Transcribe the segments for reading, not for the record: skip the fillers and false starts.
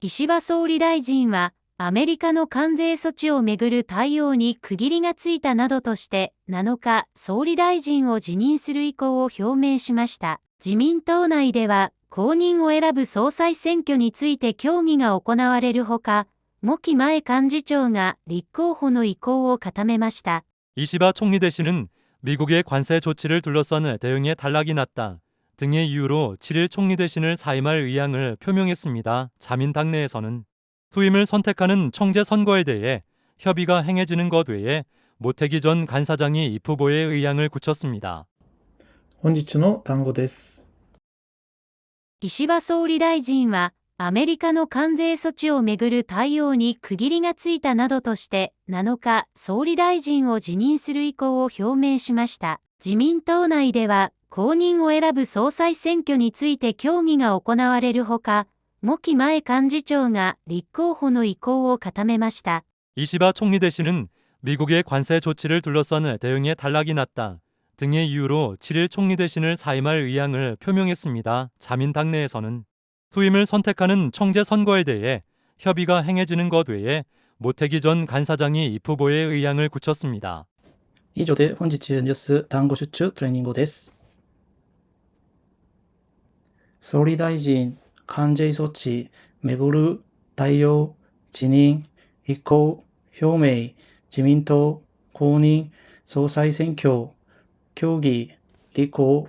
石破総理大臣は、アメリカの関税措置をめぐる対応に区切りがついたなどとして、7日、総理大臣を辞任する意向を表明しました。自民党内では、後任を選ぶ総裁選挙について協議が行われるほか、茂木前幹事長が立候補の意向を固めました。 이시바 총리 대신은 미국의 관세 조치를 둘러싼 대응에 단락이 났다 등의 이유로 7일 총리 대신을 사임할 의향을 표명했습니다. 자민당 내에서는 후임을 선택하는 총재 선거에 대해 협의가 행해지는 것 외에 모태기 전 간사장이 입 후보의 의향을 굳혔습니다. 本日の単語です。石破総理大臣は、アメリカの関税措置をめぐる対応に区切りがついたなどとして、7日、総理大臣を辞任する意向を表明しました。自民党内では、後任を選ぶ総裁選挙について協議が行われるほか、茂木前幹事長が立候補の意向を固めました。 이시바 총리 대신은 미국의 관세 조치를 둘러싼 대응에 단락이 났다 등의 이유로 7일 총리 대신을 사임할 의향을 표명했습니다. 자민당 내에서는 후임을 선택하는 총재 선거에 대해 협의가 행해지는 것 외에 모태기 전 간사장이 입 후보의 의향을 굳혔습니다. 以上で本日ニュース単語出張トレーニングです。総理大臣関税措置めぐる対応辞任意向表明自民党公認総裁選挙協議履行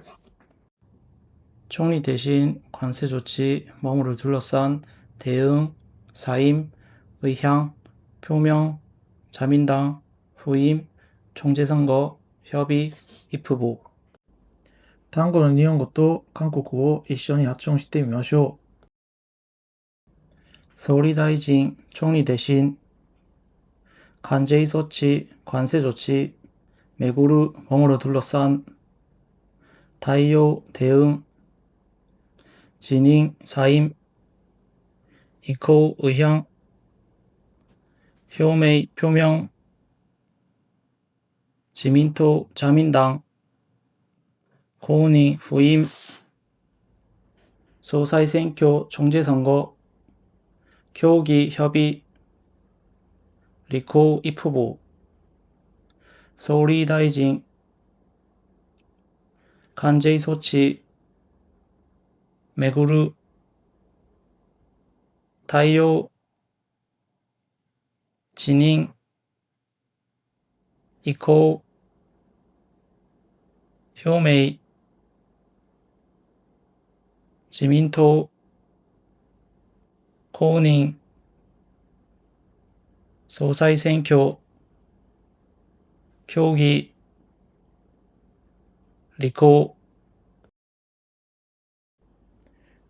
총리 대신 관세 조치 머무를 둘러싼 대응 사임 의향 표명 자민당 후임 총재 선거 협의 입 후보 単語の日本語と韓国語を一緒に発音してみましょう。総理大臣총리 대신 관제 조치 관세 조치 매구르 멍으로 둘러싼対応대응 진행 사임 이코 의향 표명 표명自民党자민당 고은희 후임総裁選挙총재선거協議협의立候입 후보総理大臣関税措置めぐる対応辞任意向表明自民党公認総裁選挙協議履行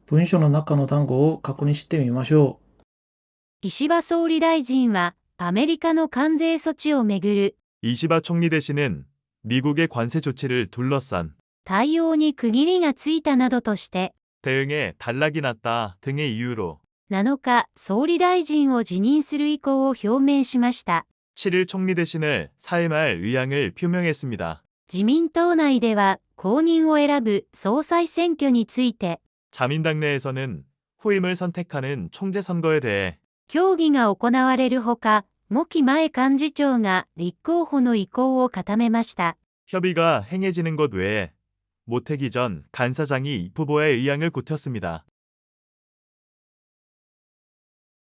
文章の中の単語を確認してみましょう。石破総理大臣はアメリカの関税措置をめぐる 이시바 총리 대신은 미국의 관세 조치를 둘러싼 対応に区切りがついたなどとして 대응에 단락이 났다 등의 이유로 7日、総理大臣を辞任する意向を表明しました。 7일 총리 대신을 사임할 의향을 표명했습니다. 自民党内では後任を選ぶ総裁選挙について 자민당 내에서는 후임을 선택하는 총재 선거에 대해 協議が行われるほか、茂木前幹事長が立候補の意向を固めました。 협의가 행해지는 것 외에 모태기 전 간사장이 입 후보의 의향을 굳혔습니다.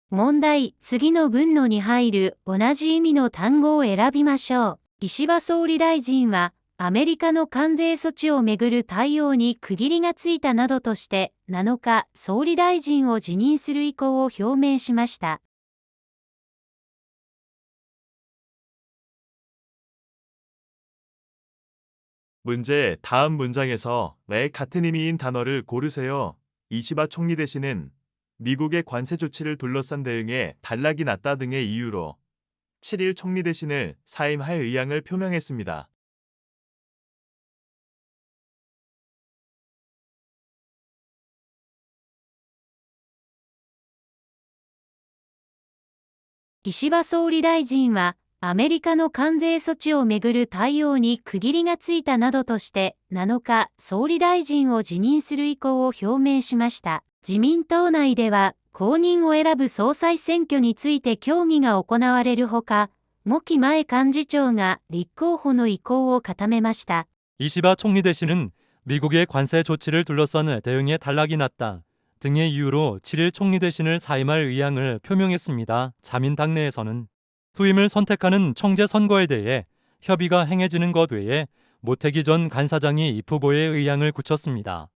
問題、次の文のに入る同じ意味の単語を選びましょう。石破総理大臣は、アメリカの関税措置をめぐる対応に区切りがついたなどとして、7日、総理大臣を辞任する意向を表明しました。 문제 다음 문장에서 왜 같은 의미인 단어를 고르세요. 이시바 총리 대신은 미국의 관세 조치를 둘러싼 대응에 단락이 났다 등의 이유로 7일 총리 대신을 사임할 의향을 표명했습니다. 이시바総理大臣は、アメリカの関税措置をめぐる対応に区切りがついたなどとして、7日、総理大臣を辞任する意向を表明しました。自民党内では後任を選ぶ総裁選挙について協議が行われるほか、茂木前幹事長が立候補の意向を固めました。 이시바 총리 대신은 미국의 관세 조치를 둘러싼 대응에 단락이 났다 등의 이유로 7일 총리 대신을 사임할 의향을 표명했습니다. 자민당 내에서는 후임을 선택하는 총재 선거에 대해 협의가 행해지는 것 외에 모태기 전 간사장이 입 후보의 의향을 굳혔습니다.